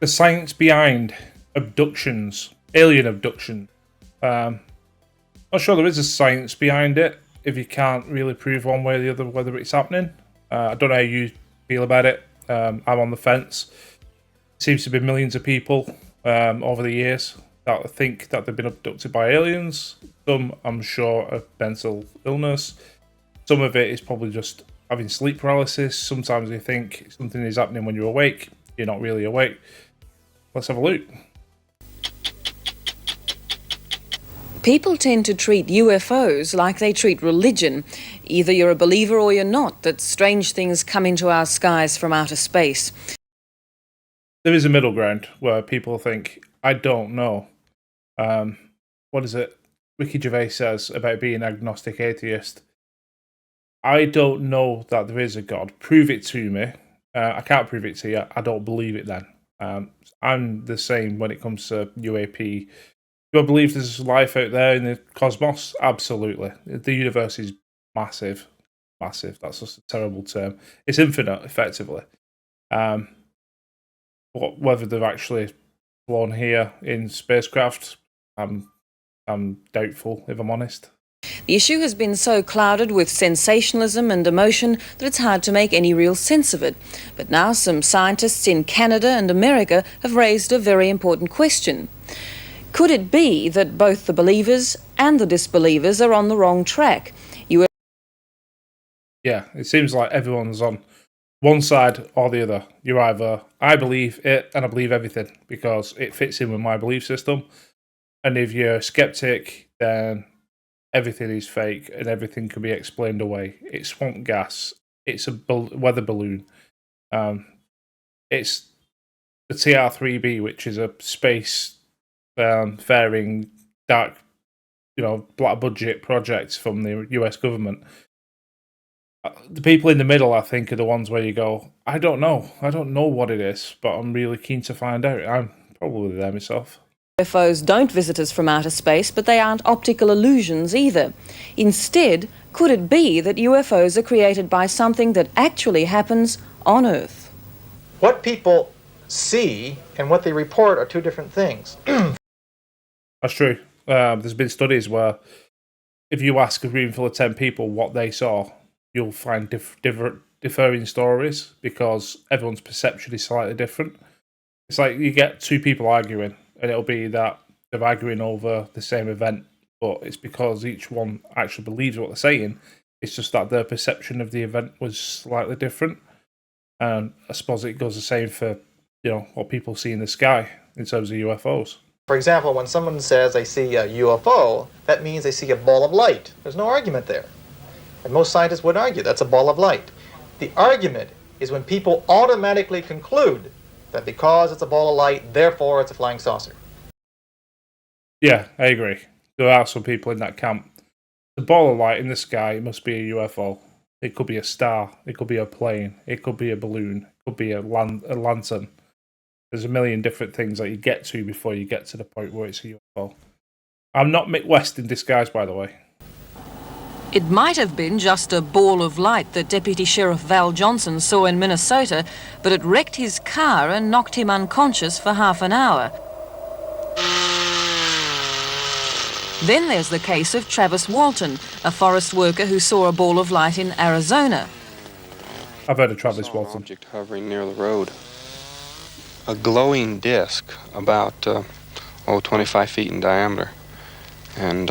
the science behind abductions, alien abduction. Not sure there is a science behind it if you can't really prove one way or the other whether it's happening. I don't know how you feel about it. I'm on the fence. Seems to be millions of people over the years that think that they've been abducted by aliens. Some, I'm sure, are mental illness. Some of it is probably just having sleep paralysis. Sometimes they think something is happening when you're awake. You're not really awake. Let's have a look. People tend to treat UFOs like they treat religion. Either you're a believer or you're not, that strange things come into our skies from outer space. There is a middle ground where people think, I don't know. What is it Ricky Gervais says about being agnostic atheist? I don't know that there is a God. Prove it to me. I can't prove it to you. I don't believe it then. I'm the same when it comes to UAP. Do I believe there's life out there in the cosmos? Absolutely. The universe is massive. Massive. That's just a terrible term. It's infinite, effectively. Whether they've actually flown here in spacecraft, I'm doubtful, if I'm honest. The issue has been so clouded with sensationalism and emotion that it's hard to make any real sense of it. But now some scientists in Canada and America have raised a very important question. Could it be that both the believers and the disbelievers are on the wrong track? Yeah, it seems like everyone's on one side or the other. You're either, I believe it and I believe everything because it fits in with my belief system. And if you're a skeptic, then everything is fake and everything can be explained away. It's swamp gas. It's a weather balloon. It's the TR-3B, which is a space faring dark, black budget project from the US government. The people in the middle, I think, are the ones where you go, I don't know what it is, but I'm really keen to find out. I'm probably there myself. UFOs don't visit us from outer space, but they aren't optical illusions either. Instead, could it be that UFOs are created by something that actually happens on Earth? What people see and what they report are two different things. That's true. There's been studies where if you ask a room full of 10 people what they saw, you'll find differing stories because everyone's perception is slightly different. It's like you get two people arguing, and it'll be that they're arguing over the same event, but it's because each one actually believes what they're saying. It's just that their perception of the event was slightly different. And I suppose it goes the same for, what people see in the sky in terms of UFOs. For example, when someone says they see a UFO, that means they see a ball of light. There's no argument there. And most scientists would argue that's a ball of light. The argument is when people automatically conclude that because it's a ball of light, therefore it's a flying saucer. Yeah, I agree. There are some people in that camp. The ball of light in the sky must be a UFO. It could be a star. It could be a plane. It could be a balloon. It could be a lantern. There's a million different things that you get to before you get to the point where it's a UFO. I'm not Mick West in disguise, by the way. It might have been just a ball of light that Deputy Sheriff Val Johnson saw in Minnesota, but it wrecked his car and knocked him unconscious for half an hour. Then there's the case of Travis Walton, a forest worker who saw a ball of light in Arizona. I've heard of Travis Walton. An object hovering near the road. A glowing disc about 25 feet in diameter. And,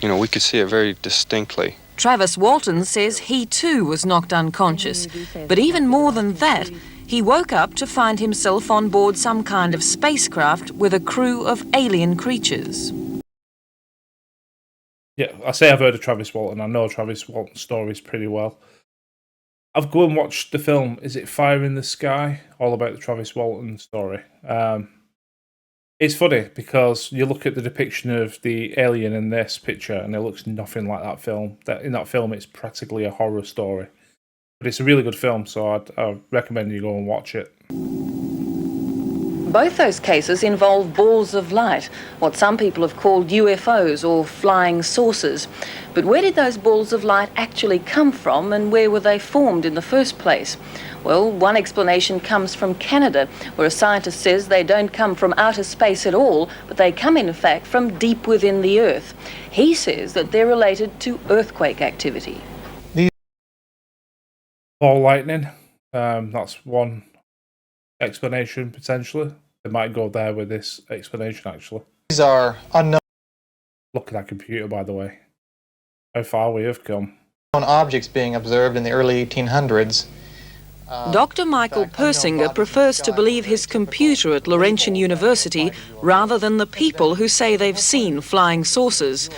we could see it very distinctly. Travis Walton says he too was knocked unconscious. But even more than that, he woke up to find himself on board some kind of spacecraft with a crew of alien creatures. Yeah, I say I've heard of Travis Walton. I know Travis Walton's stories pretty well. I've gone and watched the film, is it Fire in the Sky? All about the Travis Walton story. It's funny because you look at the depiction of the alien in this picture and it looks nothing like that film. In that film, it's practically a horror story. But it's a really good film, so I'd recommend you go and watch it. Both those cases involve balls of light, what some people have called UFOs or flying saucers. But where did those balls of light actually come from and where were they formed in the first place? Well, one explanation comes from Canada, where a scientist says they don't come from outer space at all, but they come in fact from deep within the Earth. He says that they're related to earthquake activity. Ball lightning, that's one explanation potentially. They might go there with this explanation actually. These are unknown Look at that computer, by the way. How far we have come. objects being observed in the early 1800s. Dr Michael Persinger prefers to believe his computer at Laurentian University rather than the people who say they've seen flying saucers.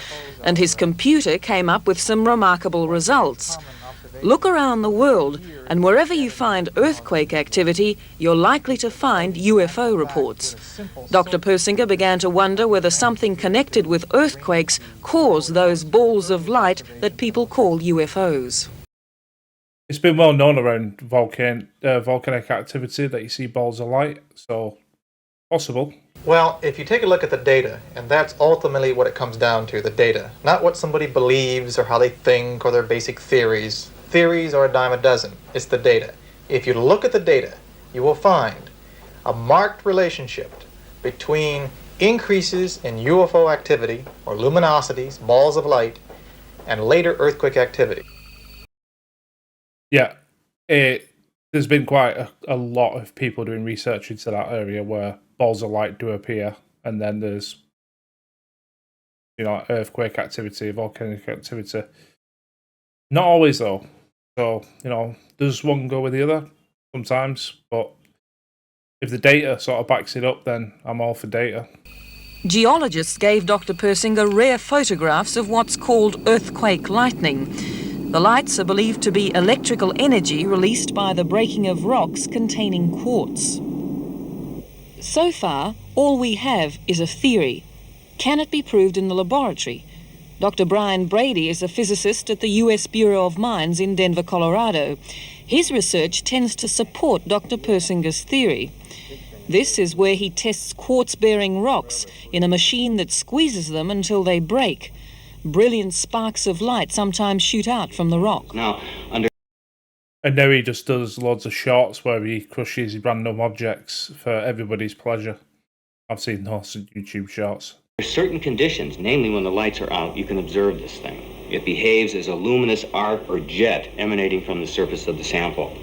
And his computer came up with some remarkable results. Look around the world, and wherever you find earthquake activity, you're likely to find UFO reports. Dr. Persinger began to wonder whether something connected with earthquakes caused those balls of light that people call UFOs. It's been well known around volcanic activity that you see balls of light, so possible. Well, if you take a look at the data, and that's ultimately what it comes down to, the data, not what somebody believes or how they think or their basic theories. Theories are a dime a dozen. It's the data. If you look at the data, you will find a marked relationship between increases in UFO activity, or luminosities, balls of light, and later earthquake activity. Yeah, there's been quite a lot of people doing research into that area where balls of light do appear, and then there's, earthquake activity, volcanic activity. Not always though. So, does one go with the other sometimes? But if the data sort of backs it up, then I'm all for data. Geologists gave Dr. Persinger rare photographs of what's called earthquake lightning. The lights are believed to be electrical energy released by the breaking of rocks containing quartz. So far, all we have is a theory. Can it be proved in the laboratory? Dr. Brian Brady is a physicist at the U.S. Bureau of Mines in Denver, Colorado. His research tends to support Dr. Persinger's theory. This is where he tests quartz-bearing rocks in a machine that squeezes them until they break. Brilliant sparks of light sometimes shoot out from the rock. And now he just does loads of shots where he crushes random objects for everybody's pleasure. I've seen those YouTube shots. Under certain conditions, namely when the lights are out, you can observe this thing. It behaves as a luminous arc or jet emanating from the surface of the sample.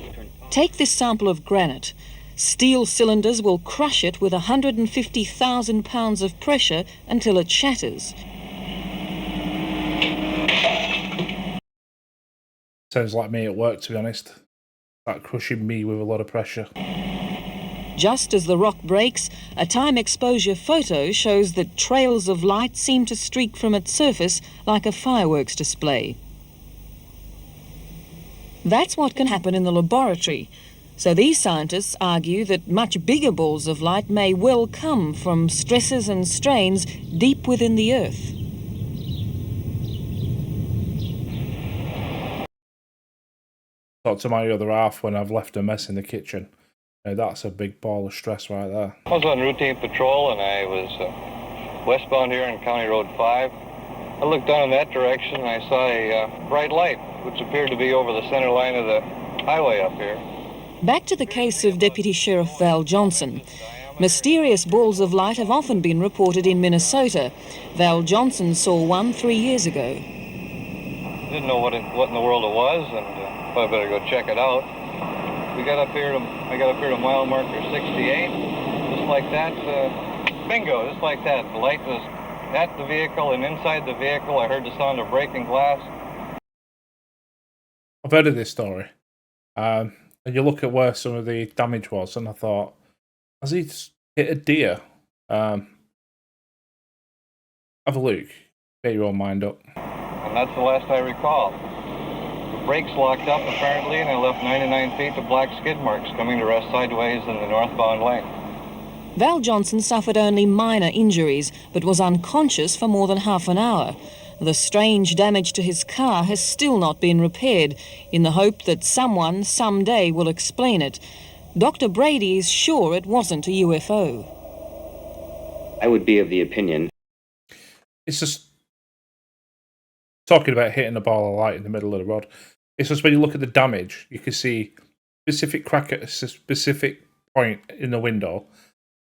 Take this sample of granite. Steel cylinders will crush it with 150,000 pounds of pressure until it shatters. Sounds like me at work, to be honest. Like crushing me with a lot of pressure. Just as the rock breaks, a time exposure photo shows that trails of light seem to streak from its surface like a fireworks display. That's what can happen in the laboratory. So these scientists argue that much bigger balls of light may well come from stresses and strains deep within the Earth. Talk to my other half when I've left a mess in the kitchen. Now that's a big ball of stress right there. I was on routine patrol and I was westbound here on County Road 5. I looked down in that direction and I saw a bright light, which appeared to be over the center line of the highway up here. Back to the case of Deputy Sheriff Val Johnson. Mysterious balls of light have often been reported in Minnesota. Val Johnson saw one 3 years ago. Didn't know what in the world it was, and I better go check it out. I got up here to mile marker 68, just like that. Bingo, just like that. The light was at the vehicle, and inside the vehicle I heard the sound of breaking glass. I've heard of this story. And you look at where some of the damage was, and I thought, has he hit a deer? Have a look. Get your own mind up. And that's the last I recall. The brakes locked up apparently, and I left 99 feet of black skid marks coming to rest sideways in the northbound lane. Val Johnson suffered only minor injuries, but was unconscious for more than half an hour. The strange damage to his car has still not been repaired, in the hope that someone someday will explain it. Dr. Brady is sure it wasn't a UFO. I would be of the opinion. It's just talking about hitting a ball of light in the middle of the road. It's just when you look at the damage, you can see specific crack at a specific point in the window.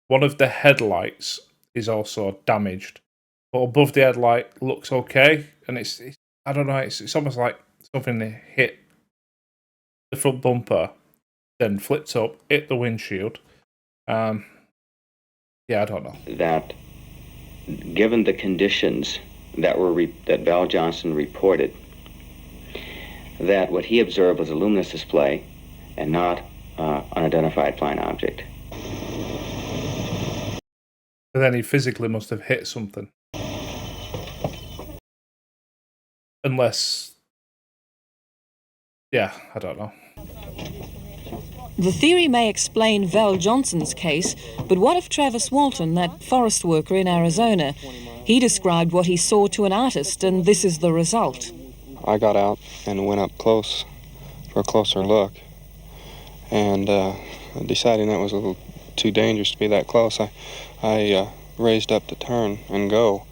One of the headlights is also damaged, but above the headlight looks okay. And it's I don't know. It's almost like something that hit the front bumper, then flipped up, hit the windshield. Yeah, I don't know. That given the conditions that that Val Johnson reported, that what he observed was a luminous display and not unidentified flying object. But then he physically must have hit something. Unless... yeah, I don't know. The theory may explain Val Johnson's case, but what of Travis Walton, that forest worker in Arizona? He described what he saw to an artist, and this is the result. I got out and went up close for a closer look, and deciding that was a little too dangerous to be that close, I raised up to turn and go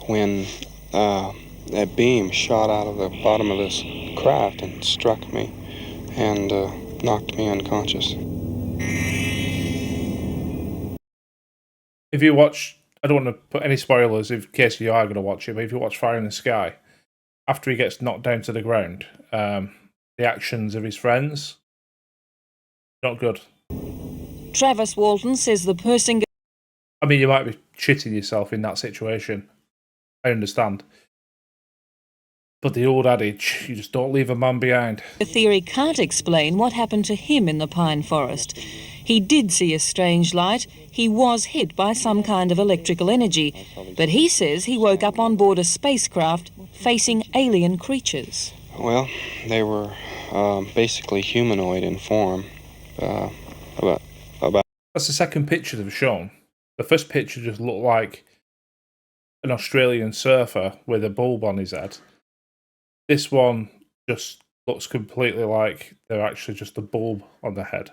when that beam shot out of the bottom of this craft and struck me and knocked me unconscious. If you watch, I don't want to put any spoilers in case you are going to watch it, but if you watch Fire in the Sky, after he gets knocked down to the ground, the actions of his friends, not good. Travis Walton says the Persinger... I mean, you might be shitting yourself in that situation. I understand. But the old adage, you just don't leave a man behind. The theory can't explain what happened to him in the pine forest. He did see a strange light. He was hit by some kind of electrical energy. But he says he woke up on board a spacecraft facing alien creatures. Well, they were basically humanoid in form. About. That's the second picture they've shown. The first picture just looked like an Australian surfer with a bulb on his head. This one just looks completely like they're actually just a bulb on the head.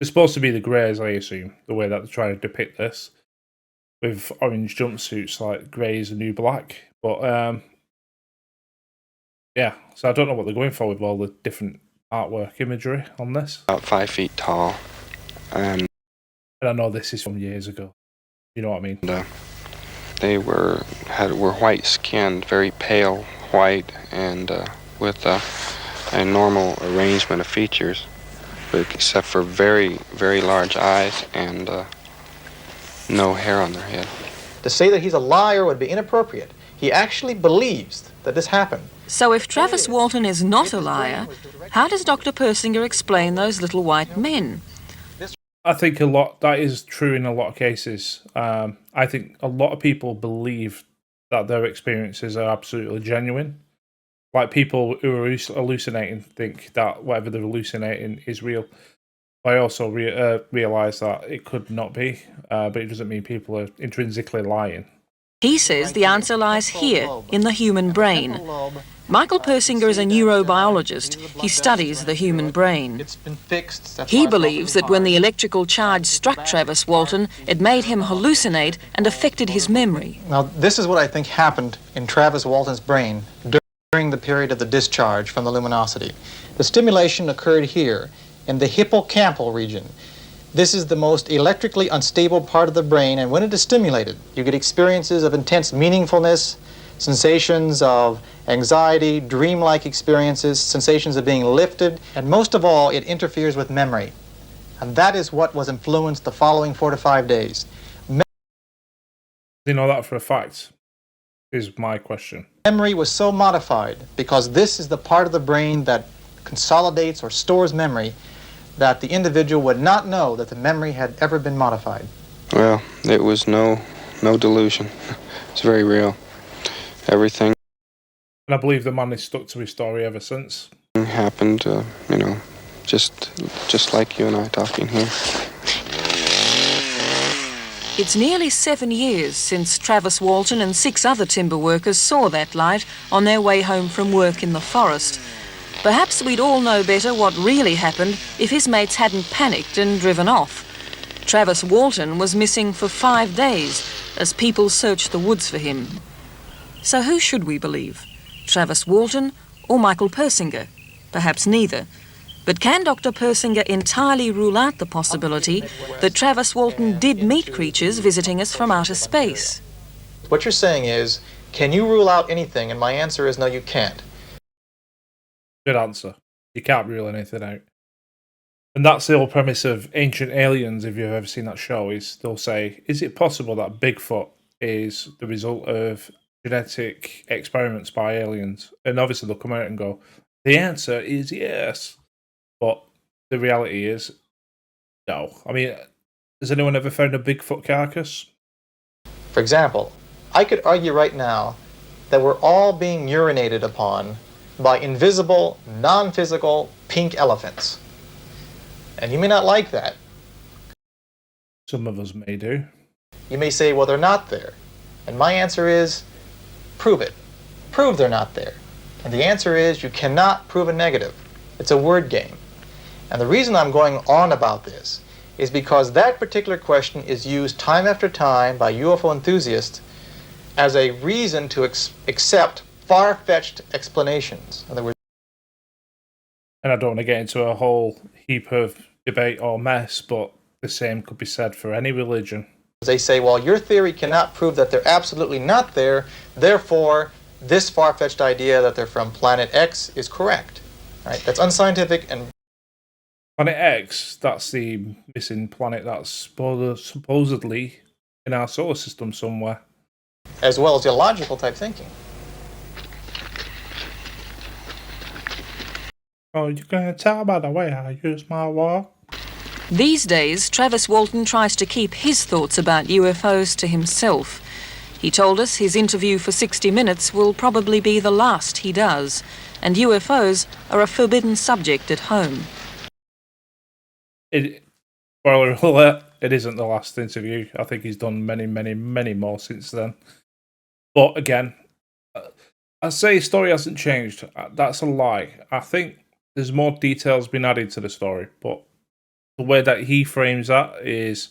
It's supposed to be the greys, I assume, the way that they're trying to depict this, with orange jumpsuits like grey is the new black. But yeah, so I don't know what they're going for with all the different artwork imagery on this. About 5 feet tall, and I know this is from years ago. You know what I mean? They were white skinned, very pale white, and with a normal arrangement of features, but except for very, very large eyes and no hair on their head. To say that he's a liar would be inappropriate. He actually believes that this happened. So if Travis Walton is not a liar, how does Dr. Persinger explain those little white men? I think that is true in a lot of cases. I think a lot of people believe that their experiences are absolutely genuine. Like people who are hallucinating think that whatever they're hallucinating is real. I also realise that it could not be, but it doesn't mean people are intrinsically lying. He says the answer lies here, in the human brain. Michael Persinger is a neurobiologist. He studies the human brain. He believes that when the electrical charge struck Travis Walton, it made him hallucinate and affected his memory. Now, this is what I think happened in Travis Walton's brain during the period of the discharge from the luminosity. The stimulation occurred here in the hippocampal region. This is the most electrically unstable part of the brain, and when it is stimulated, you get experiences of intense meaningfulness, sensations of anxiety, dreamlike experiences, sensations of being lifted, and most of all, it interferes with memory. And that is what was influenced the following 4 to 5 days. You know that for a fact, is my question. Memory was so modified, because this is the part of the brain that consolidates or stores memory, that the individual would not know that the memory had ever been modified. Well, it was no delusion. It's very real. Everything. And I believe the man has stuck to his story ever since. Happened, just like you and I talking here. It's nearly 7 years since Travis Walton and 6 other timber workers saw that light on their way home from work in the forest. Perhaps we'd all know better what really happened if his mates hadn't panicked and driven off. Travis Walton was missing for 5 days as people searched the woods for him. So who should we believe? Travis Walton or Michael Persinger? Perhaps neither. But can Dr. Persinger entirely rule out the possibility that Travis Walton did meet creatures visiting us from outer space? What you're saying is, can you rule out anything? And my answer is no, you can't. Good answer. You can't rule anything out. And that's the whole premise of Ancient Aliens, if you've ever seen that show, is they'll say, is it possible that Bigfoot is the result of genetic experiments by aliens? And obviously they'll come out and go, the answer is yes. But the reality is, no. I mean, has anyone ever found a Bigfoot carcass? For example, I could argue right now that we're all being urinated upon by invisible, non-physical pink elephants. And you may not like that. Some of us may do. You may say, well, they're not there. And my answer is, prove it. Prove they're not there. And the answer is, you cannot prove a negative. It's a word game. And the reason I'm going on about this is because that particular question is used time after time by UFO enthusiasts as a reason to accept far-fetched explanations. In other words, And I don't want to get into a whole heap of debate or mess, but the same could be said for any religion. they say, well, your theory cannot prove that they're absolutely not there, therefore this far-fetched idea that they're from planet X is correct. Right? That's unscientific and Planet X, that's the missing planet that's supposedly in our solar system somewhere. as well as illogical type thinking. Oh, you can tell by the way I use my walk. These days, Travis Walton tries to keep his thoughts about UFOs to himself. He told us his interview for 60 Minutes will probably be the last he does, and UFOs are a forbidden subject at home. Spoiler alert, it isn't the last interview. I think he's done many more since then. But again, I say his story hasn't changed. That's a lie. I think there's more details been added to the story, but the way that he frames that is,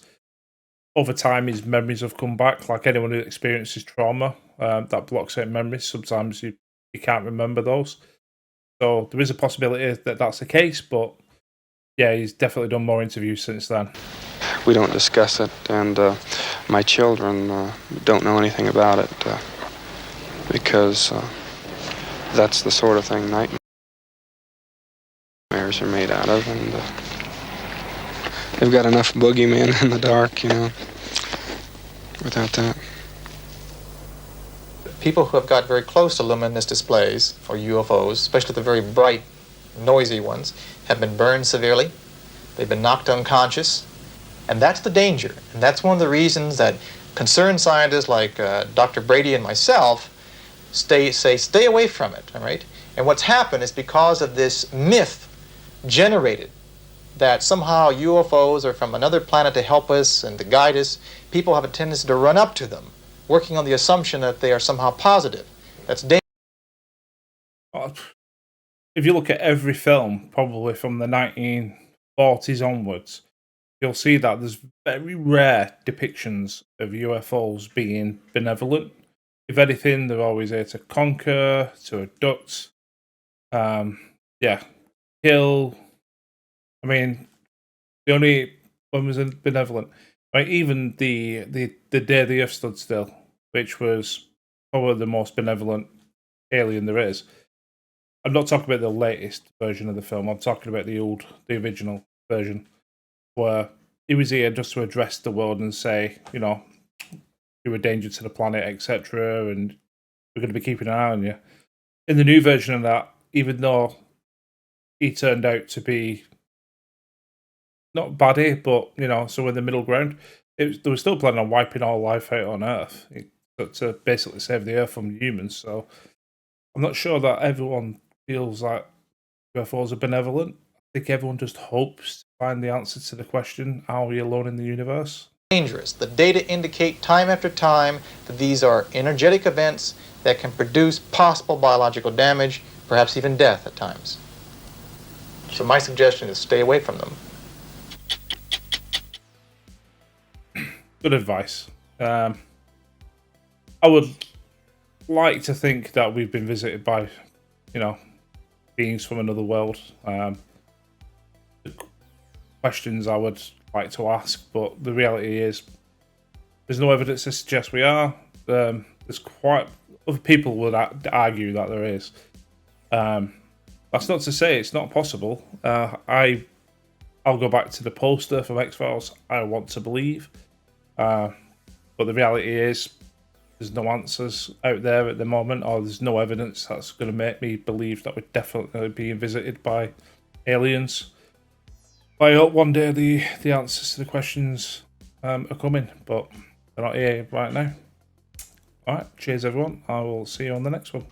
over time, his memories have come back. Like anyone who experiences trauma, that blocks out memories. Sometimes you can't remember those. So there is a possibility that that's the case, but yeah, he's definitely done more interviews since then. We don't discuss it, and my children don't know anything about it because that's the sort of thing nightmares are made out of, and they've got enough boogeymen in the dark, you know, without that. People who have got very close to luminous displays, or UFOs, especially the very bright, noisy ones, have been burned severely. They've been knocked unconscious. And that's the danger. And that's one of the reasons that concerned scientists like Dr. Brady and myself stay away from it, all right? And what's happened is because of this myth generated that somehow UFOs are from another planet to help us and to guide us, people have a tendency to run up to them, working on the assumption that they are somehow positive. That's dangerous. If you look at every film, probably from the 1940s onwards, you'll see that there's very rare depictions of UFOs being benevolent. If anything, they're always here to conquer, to abduct, kill. I mean, the only one was benevolent. Like even the day the Earth stood still, which was probably the most benevolent alien there is. I'm not talking about the latest version of the film. I'm talking about the original version, where he was here just to address the world and say, you know, you're a danger to the planet, etc., and we're going to be keeping an eye on you. In the new version of that, even though he turned out to be not baddie, but, you know, so in the middle ground, they were still planning on wiping all life out on Earth to basically save the Earth from humans. So I'm not sure that everyone feels like UFOs are benevolent. I think everyone just hopes to find the answer to the question, are we alone in the universe? Dangerous. The data indicate time after time that these are energetic events that can produce possible biological damage, perhaps even death at times. So my suggestion is stay away from them. Good advice. I would like to think that we've been visited by, you know, beings from another world. questions I would like to ask, but the reality is there's no evidence to suggest we are. There's quite other people would argue that there is. That's not to say it's not possible. I'll go back to the poster from X-Files. I want to believe, but the reality is there's no answers out there at the moment, or there's no evidence that's going to make me believe that we're definitely being visited by aliens. I hope one day the answers to the questions are coming, but they're not here right now. Alright, cheers everyone. I will see you on the next one.